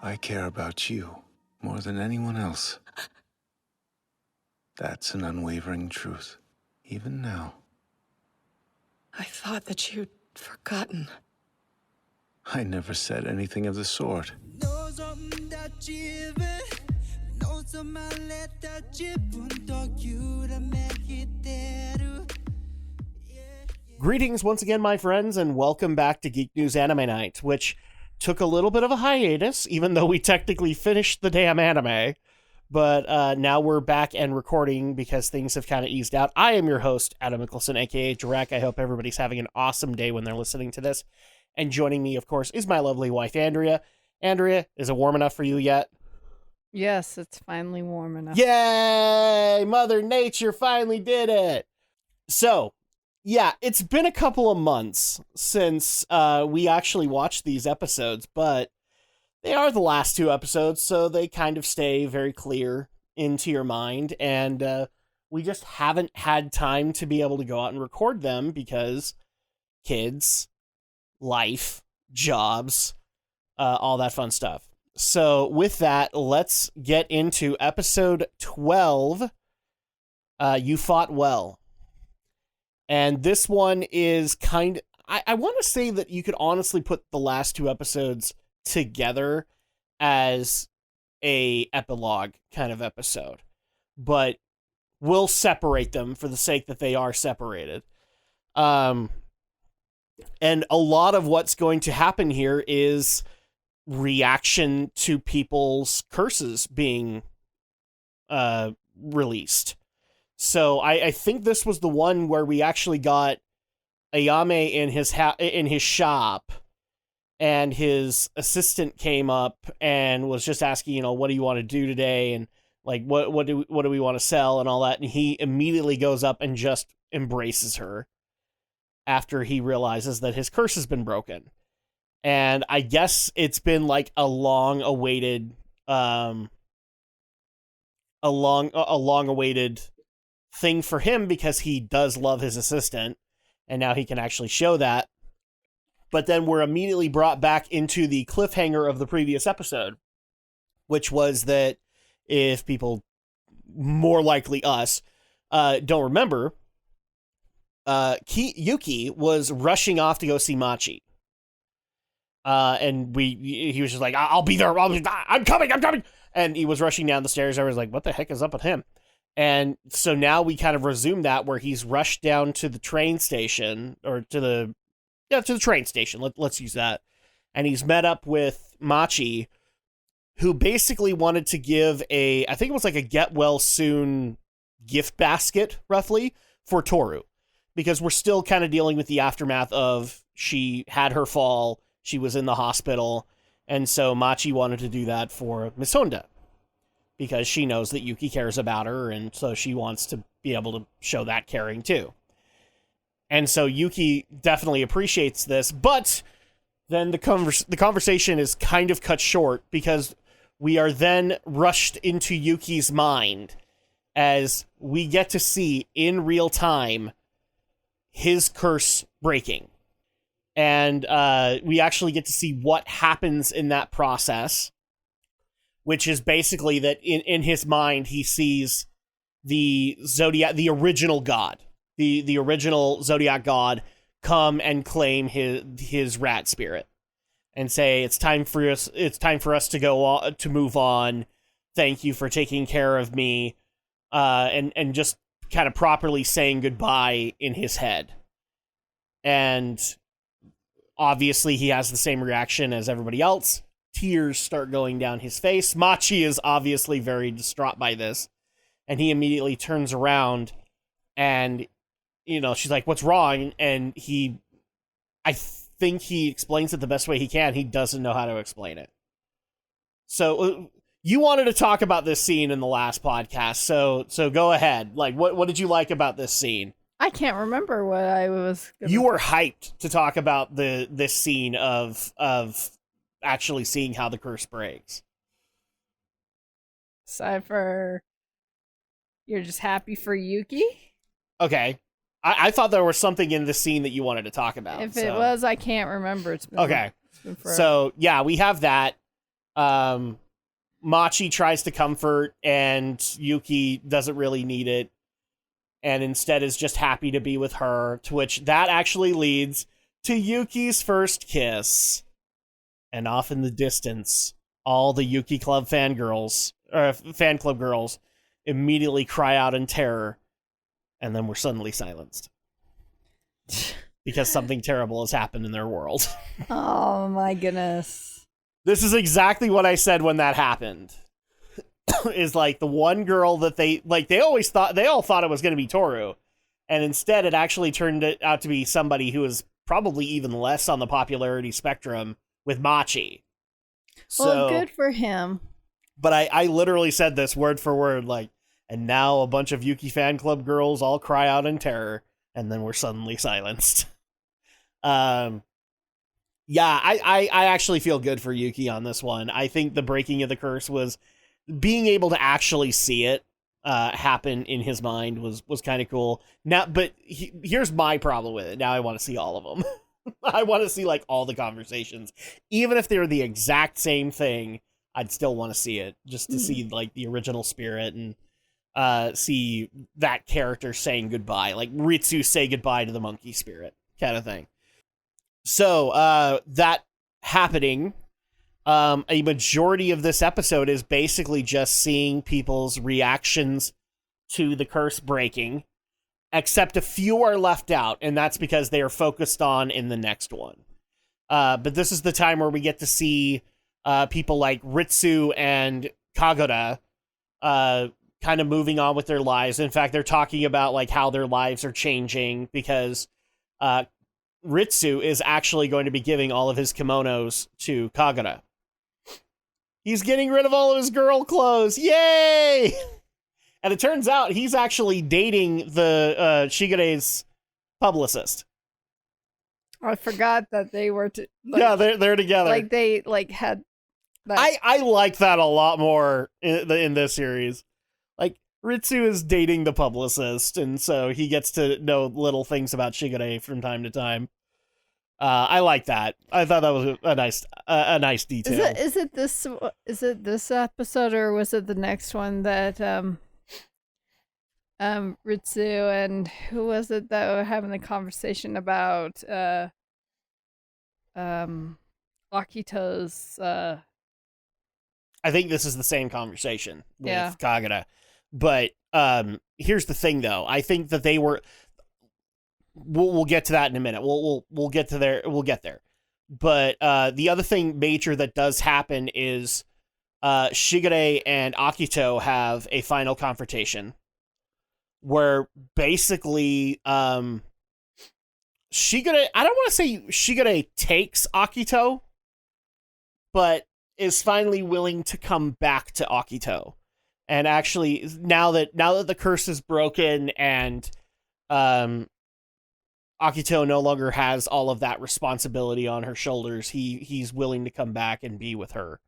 I care about you more than anyone else. That's an unwavering truth, even now. I thought that you'd forgotten. I never said anything of the sort. Greetings once again, my friends, and welcome back to Geek News Anime Night, which took a little bit of a hiatus, even though we technically finished the damn anime. But now we're back and recording because things have kind of eased out. I am your host, Adam Mickelson, aka Jarek. I hope everybody's having an awesome day when they're listening to this. And joining me, of course, is my lovely wife, Andrea. Andrea, is it warm enough for you yet? Yes, it's finally warm enough. Yay! Mother Nature finally did it! So, yeah, it's been a couple of months since we actually watched these episodes, but they are the last two episodes, so they kind of stay very clear into your mind, and we just haven't had time to be able to go out and record them because kids, life, jobs, all that fun stuff. So with that, let's get into episode 12, You Fought Well. And this one is I want to say that you could honestly put the last two episodes together as a epilogue kind of episode, but we'll separate them for the sake that they are separated. And a lot of what's going to happen here is reaction to people's curses being released. So I think this was the one where we actually got Ayame in his shop, and his assistant came up and was just asking, what do you want to do today, and like what do we want to sell and all that, and he immediately goes up and just embraces her after he realizes that his curse has been broken. And I guess it's been like a long awaited thing for him, because he does love his assistant, and now he can actually show that. But then we're immediately brought back into the cliffhanger of the previous episode, which was that, if people, more likely us, don't remember, Yuki was rushing off to go see Machi. And he was just like, I'll be there, I'm coming! And he was rushing down the stairs. I was like, what the heck is up with him? And so now we kind of resume that, where he's rushed down to the train station, or to the train station. Let's use that. And he's met up with Machi, who basically wanted to give I think it was like a get well soon gift basket, roughly, for Toru. Because we're still kind of dealing with the aftermath of, she had her fall, she was in the hospital, and so Machi wanted to do that for Miss Honda, because she knows that Yuki cares about her, and so she wants to be able to show that caring too. And so Yuki definitely appreciates this, but then the conversation is kind of cut short, because we are then rushed into Yuki's mind as we get to see in real time his curse breaking. And we actually get to see what happens in that process, which is basically that in his mind, he sees the Zodiac, the original god, the original Zodiac god, come and claim his rat spirit and say, it's time for us to go on, to move on. Thank you for taking care of me. And just kind of properly saying goodbye in his head. And obviously he has the same reaction as everybody else. Tears start going down his face. Machi is obviously very distraught by this, and he immediately turns around, and she's like, what's wrong? And I think he explains it the best way he can. He doesn't know how to explain it. So you wanted to talk about this scene in the last podcast, so go ahead. Like, what did you like about this scene? I can't remember what I was You were hyped to talk about this scene of actually seeing how the curse breaks. Aside for, you're just happy for Yuki? Okay. I thought there was something in the scene that you wanted to talk about. If it was, I can't remember. It's been okay. It's been forever. So, yeah, we have that. Machi tries to comfort, and Yuki doesn't really need it, and instead is just happy to be with her, to which that actually leads to Yuki's first kiss. And off in the distance, all the Yuki Club fan club girls immediately cry out in terror, and then we're suddenly silenced. Because something terrible has happened in their world. Oh my goodness. This is exactly what I said when that happened. Is like the one girl that they all thought it was going to be Toru, and instead it actually turned out to be somebody who was probably even less on the popularity spectrum with Machi. Well, good for him. But I literally said this word for word, like, and now a bunch of Yuki fan club girls all cry out in terror, and then we're suddenly silenced. Yeah, I actually feel good for Yuki on this one. I think the breaking of the curse was being able to actually see it happen in his mind was kind of cool. Now, but here's my problem with it. Now I want to see all of them. I want to see like all the conversations, even if they're the exact same thing. I'd still want to see it just to see like the original spirit and see that character saying goodbye, like Ritsu say goodbye to the monkey spirit kind of thing. So that happening, a majority of this episode is basically just seeing people's reactions to the curse breaking, except a few are left out, and that's because they are focused on in the next one. But this is the time where we get to see people like Ritsu and Kagoda kind of moving on with their lives. In fact, they're talking about like how their lives are changing because Ritsu is actually going to be giving all of his kimonos to Kagoda. He's getting rid of all of his girl clothes. Yay! And it turns out he's actually dating the Shigere's publicist. I forgot that they were yeah, they're together. Like they had that. I like that a lot more in this series. Like Ritsu is dating the publicist, and so he gets to know little things about Shigere from time to time. I like that. I thought that was a nice detail. Is it this episode or was it the next one that Ritsu and who was it that were having the conversation about Akito's I think this is the same conversation with Yeah. Kagoda. But here's the thing though. I think that they were we'll get to that in a minute. We'll get to there. We'll get there. But the other thing major that does happen is Shigere and Akito have a final confrontation where basically Shigere, I don't want to say Shigere takes Akito, but is finally willing to come back to Akito. And actually now that the curse is broken and Akito no longer has all of that responsibility on her shoulders, he's willing to come back and be with her.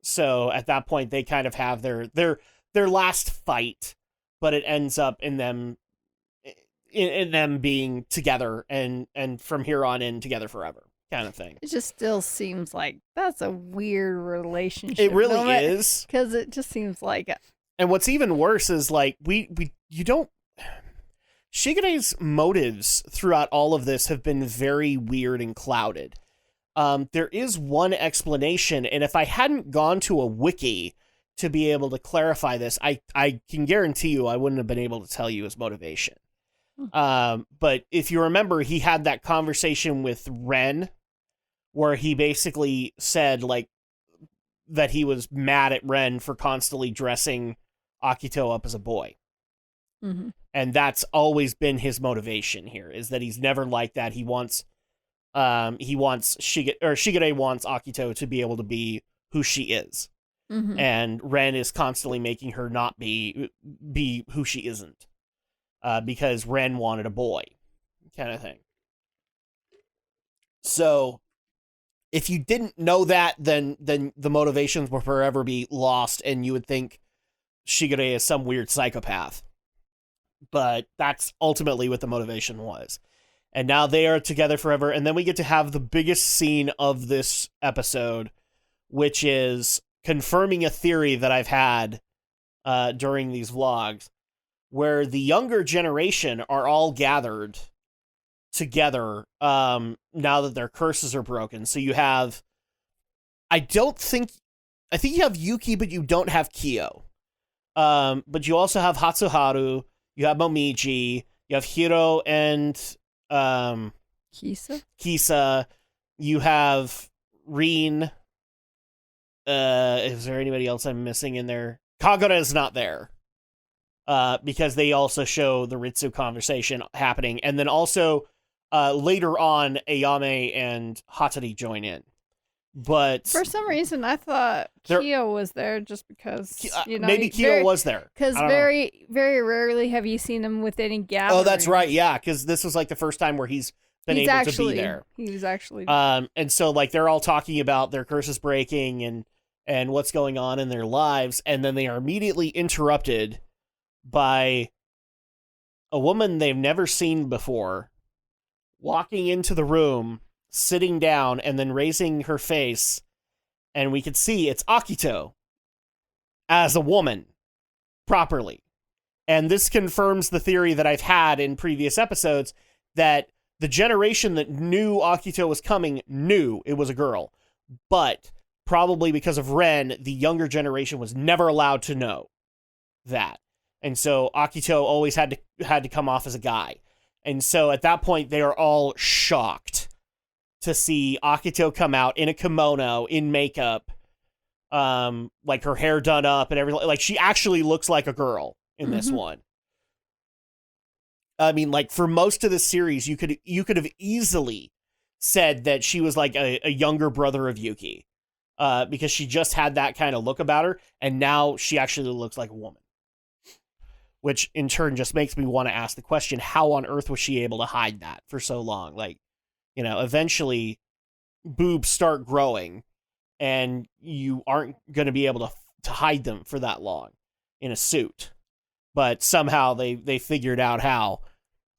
So at that point they kind of have their last fight, but it ends up in them being together and from here on in together forever kind of thing. It just still seems like that's a weird relationship. It really is, because it just seems like and what's even worse is like you don't Shigere's motives throughout all of this have been very weird and clouded. There is one explanation, and if I hadn't gone to a wiki to be able to clarify this, I can guarantee you I wouldn't have been able to tell you his motivation. But if you remember, he had that conversation with Ren where he basically said like that he was mad at Ren for constantly dressing Akito up as a boy. Mm-hmm. And that's always been his motivation here, is that he's never liked that. He wants Shigere wants Akito to be able to be who she is. Mm-hmm. And Ren is constantly making her not be who she isn't. Because Ren wanted a boy, kind of thing. So if you didn't know that, then the motivations will forever be lost, and you would think Shigere is some weird psychopath. But that's ultimately what the motivation was. And now they are together forever, and then we get to have the biggest scene of this episode, which is confirming a theory that I've had during these vlogs, where the younger generation are all gathered together now that their curses are broken. So you have, I think you have Yuki, but you don't have Kyo. But you also have Hatsuharu, you have Momiji, you have Hiro and Kisa, you have Rin. Is there anybody else I'm missing in there? Kagura is not there. Because they also show the Ritsu conversation happening. And then also, later on, Ayame and Hattori join in. But for some reason, I thought Kyo was there just because, maybe Kyo was there. Because very rarely have you seen him with any gathering. Oh, that's right, yeah, because this was like the first time where he's been able to be there. He was actually. And so like they're all talking about their curses breaking and what's going on in their lives, and then they are immediately interrupted by a woman they've never seen before walking into the room, sitting down, and then raising her face, and we could see it's Akito as a woman properly. And this confirms the theory that I've had in previous episodes that the generation that knew Akito was coming knew it was a girl, but probably because of Ren, the younger generation was never allowed to know that. And so Akito always had to come off as a guy. And so at that point, they are all shocked to see Akito come out in a kimono, in makeup, like her hair done up and everything. Like she actually looks like a girl in this one. I mean, like for most of the series, you could have easily said that she was like a younger brother of Yuki, because she just had that kind of look about her, and now she actually looks like a woman. Which in turn just makes me want to ask the question, how on earth was she able to hide that for so long? Like, eventually boobs start growing and you aren't going to be able to hide them for that long in a suit. But somehow they figured out how.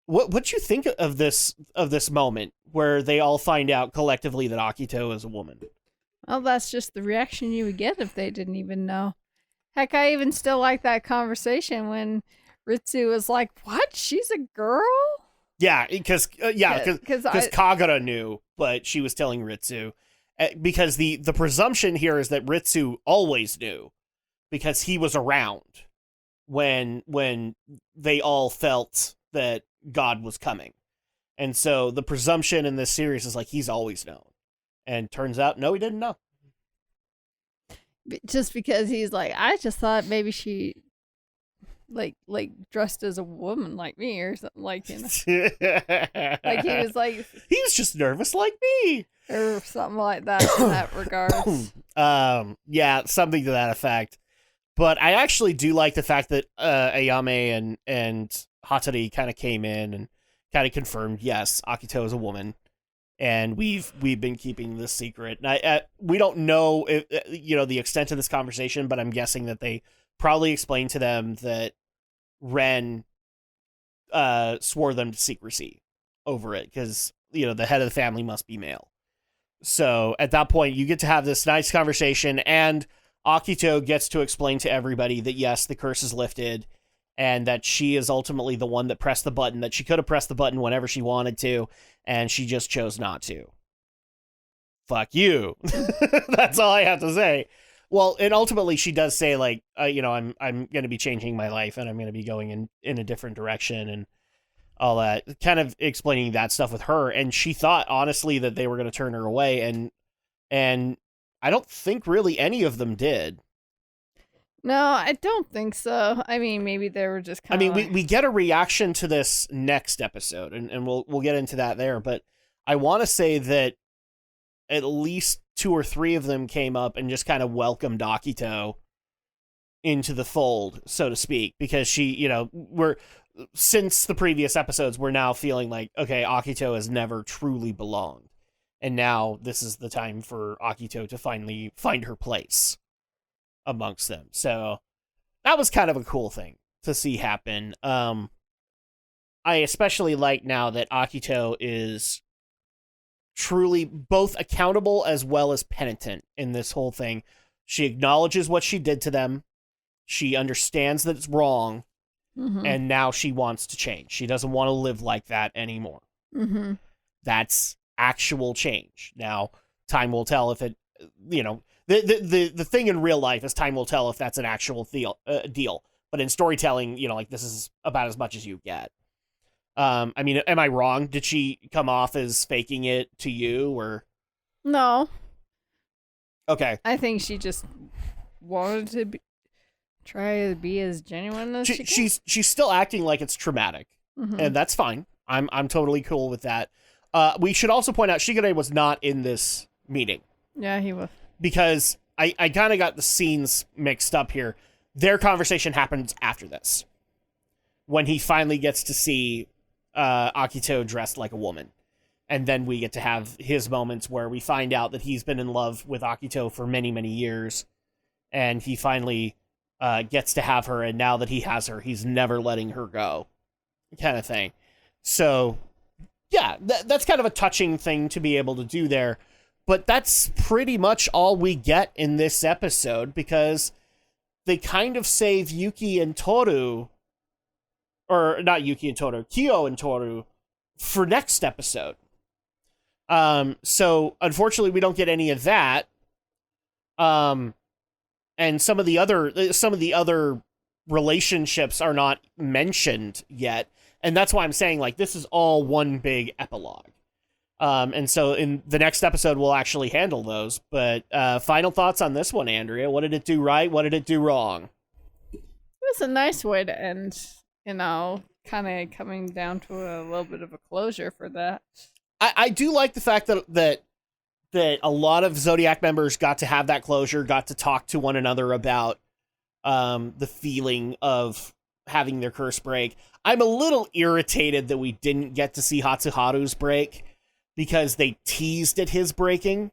What you think of this moment where they all find out collectively that Akito is a woman? Well, that's just the reaction you would get if they didn't even know. Heck, I even still like that conversation when Ritsu was like, "What? She's a girl?" Yeah, because Kagura knew, but she was telling Ritsu. Because the presumption here is that Ritsu always knew, because he was around when they all felt that God was coming. And so the presumption in this series is like he's always known. And turns out, no, he didn't know. Just because he's like, I just thought maybe she like dressed as a woman like me or something, like, like he was like, he was just nervous like me or something like that in that regards. Yeah, something to that effect. But I actually do like the fact that Ayame and Hattori kind of came in and kind of confirmed, yes, Akito is a woman. And we've been keeping this secret. And we don't know if, the extent of this conversation, but I'm guessing that they probably explained to them that Ren swore them to secrecy over it because, the head of the family must be male. So at that point, you get to have this nice conversation, and Akito gets to explain to everybody that, yes, the curse is lifted, and that she is ultimately the one that pressed the button, that she could have pressed the button whenever she wanted to, and she just chose not to. Fuck you. That's all I have to say. Well, and ultimately she does say, like, I'm going to be changing my life, and I'm going to be going in a different direction, and all that, kind of explaining that stuff with her. And she thought, honestly, that they were going to turn her away, and I don't think really any of them did. No, I don't think so. I mean, maybe they were just kind of we get a reaction to this next episode, and we'll get into that there, but I want to say that at least 2 or 3 of them came up and just kind of welcomed Akito into the fold, so to speak, because she, since the previous episodes, we're now feeling like, okay, Akito has never truly belonged, and now this is the time for Akito to finally find her place amongst them. So that was kind of a cool thing to see happen. I especially like now that Akito is truly both accountable as well as penitent in this whole thing. She acknowledges what she did to them. She understands that it's wrong. And now she wants to change. She doesn't want to live like that anymore. That's actual change. Now, time will tell if it, the thing in real life is time will tell if that's an actual deal. But in storytelling, like this is about as much as you get. I mean, am I wrong? Did she come off as faking it to you or? No. Okay. I think she just wanted to try to be as genuine as she can. She's still acting like it's traumatic, and that's fine. I'm totally cool with that. We should also point out Shigere was not in this meeting. Yeah, he was. Because I kind of got the scenes mixed up here. Their conversation happens after this, when he finally gets to see Akito dressed like a woman. And then we get to have his moments where we find out that he's been in love with Akito for many, many years. And he finally gets to have her. And now that he has her, he's never letting her go. Kind of thing. So, yeah, that's kind of a touching thing to be able to do there. But that's pretty much all we get in this episode, because they kind of save Yuki and Toru, or not Yuki and Toru, Kyo and Toru, for next episode. So unfortunately we don't get any of that. And some of the other relationships are not mentioned yet. And that's why I'm saying, like, this is all one big epilogue. And so in the next episode, we'll actually handle those. But final thoughts on this one, Andrea. What did it do right? What did it do wrong? It was a nice way to end, kind of coming down to a little bit of a closure for that. I do like the fact that a lot of Zodiac members got to have that closure, got to talk to one another about the feeling of having their curse break. I'm a little irritated that we didn't get to see Hatsuharu's break, because they teased at his breaking,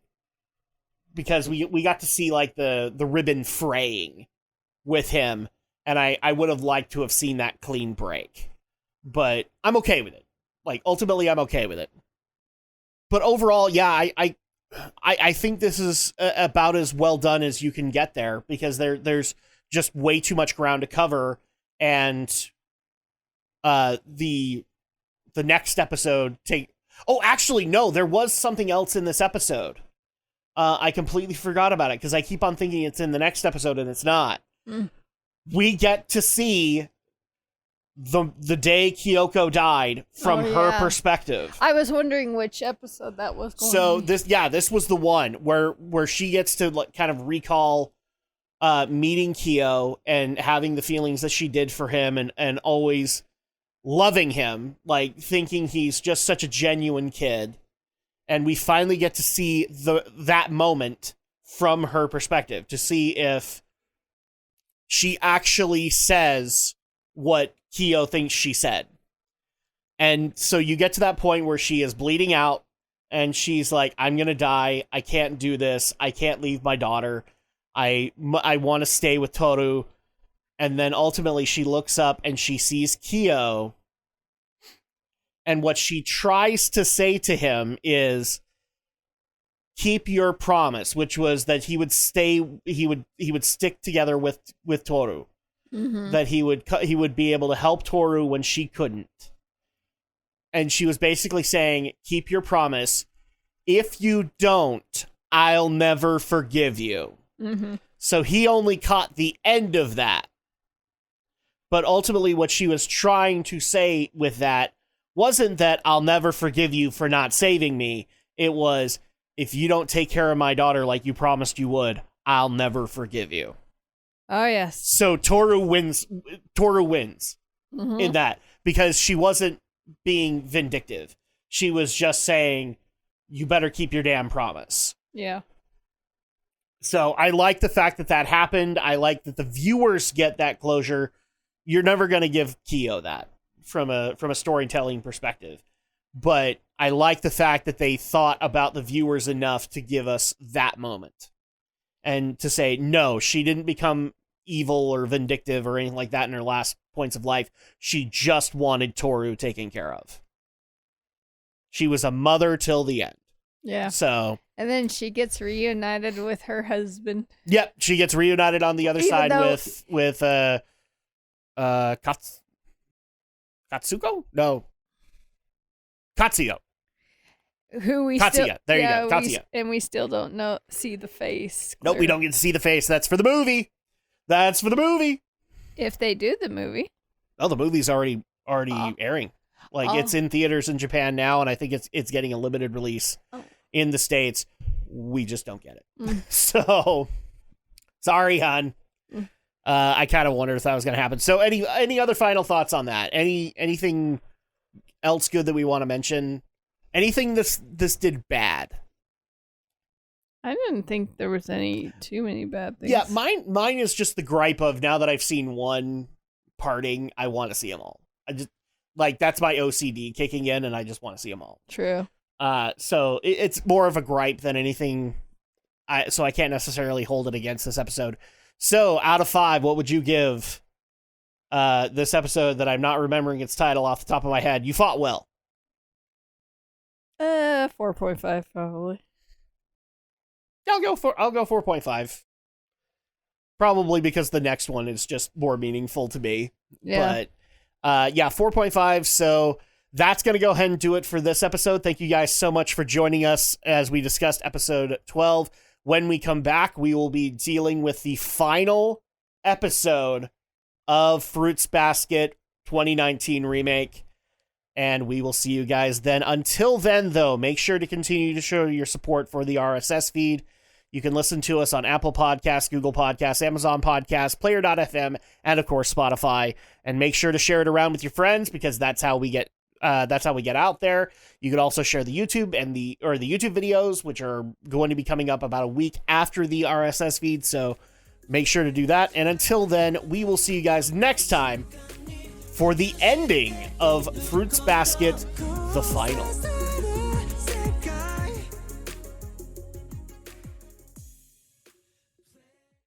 because we got to see like the ribbon fraying with him, and I would have liked to have seen that clean break, but I'm okay with it. Like, ultimately, I'm okay with it. But overall, yeah, I think this is about as well done as you can get there, because there's just way too much ground to cover, and the next episode Oh, actually, no, there was something else in this episode. I completely forgot about it, because I keep on thinking it's in the next episode, and it's not. We get to see the day Kyoko died from her perspective. I was wondering which episode that was going So on. this was the one where she gets to like kind of recall meeting Kyo and having the feelings that she did for him, and always loving him, like thinking he's just such a genuine kid. And we finally get to see that moment from her perspective, to see if she actually says what Kyo thinks she said. And so you get to that point where she is bleeding out, and she's like, I'm gonna die, I can't do this, I can't leave my daughter, I want to stay with Toru. And then ultimately she looks up and she sees Kyo, and what she tries to say to him is, keep your promise, which was that he would stick together with Toru. That he would be able to help Toru when she couldn't. And she was basically saying, keep your promise. If you don't, I'll never forgive you. So he only caught the end of that. But ultimately what she was trying to say with that wasn't that I'll never forgive you for not saving me. It was, if you don't take care of my daughter like you promised you would, I'll never forgive you. Oh, yes. So Toru wins in that, because she wasn't being vindictive. She was just saying, you better keep your damn promise. Yeah. So I like the fact that happened. I like that the viewers get that closure. You're never going to give Kyo that from a storytelling perspective. But I like the fact that they thought about the viewers enough to give us that moment. And to say, no, she didn't become evil or vindictive or anything like that in her last points of life. She just wanted Toru taken care of. She was a mother till the end. Yeah. So, And then she gets reunited with her husband. yep, she gets reunited on the other Even side though- with Katsuko? No. Katsuyo. Who we Katsuya. still, There you go. we Katsuya. and we still don't see the face. Nope, we clearly. don't get to see the face. That's for the movie. That's for the movie. If they do the movie. Oh, the movie's already Oh. airing. Like Oh. it's in theaters in Japan now, and I think it's getting a limited release Oh. in the States. We just don't get it. Mm. So sorry, hon. Mm. I kind of wondered if that was going to happen. So any other final thoughts on that? Anything else good that we want to mention? Anything this did bad? I didn't think there was too many bad things. Yeah, mine is just the gripe of now that I've seen one parting, I want to see them all. I just like that's my OCD kicking in, and I just want to see them all. True. So it's more of a gripe than anything. So I can't necessarily hold it against this episode. So out of 5, what would you give this episode that I'm not remembering its title off the top of my head? You fought well. 4.5 probably. I'll go 4.5. Probably because the next one is just more meaningful to me. Yeah. But 4.5. So that's going to go ahead and do it for this episode. Thank you guys so much for joining us as we discussed episode 12. When we come back, we will be dealing with the final episode of Fruits Basket 2019 remake. And we will see you guys then. Until then, though, make sure to continue to show your support for the RSS feed. You can listen to us on Apple Podcasts, Google Podcasts, Amazon Podcasts, Player.fm, and of course Spotify. And make sure to share it around with your friends because that's how we get out there. You can also share the YouTube and the YouTube videos, which are going to be coming up about a week after the RSS feed. So make sure to do that. And until then, we will see you guys next time for the ending of Fruits Basket, the final.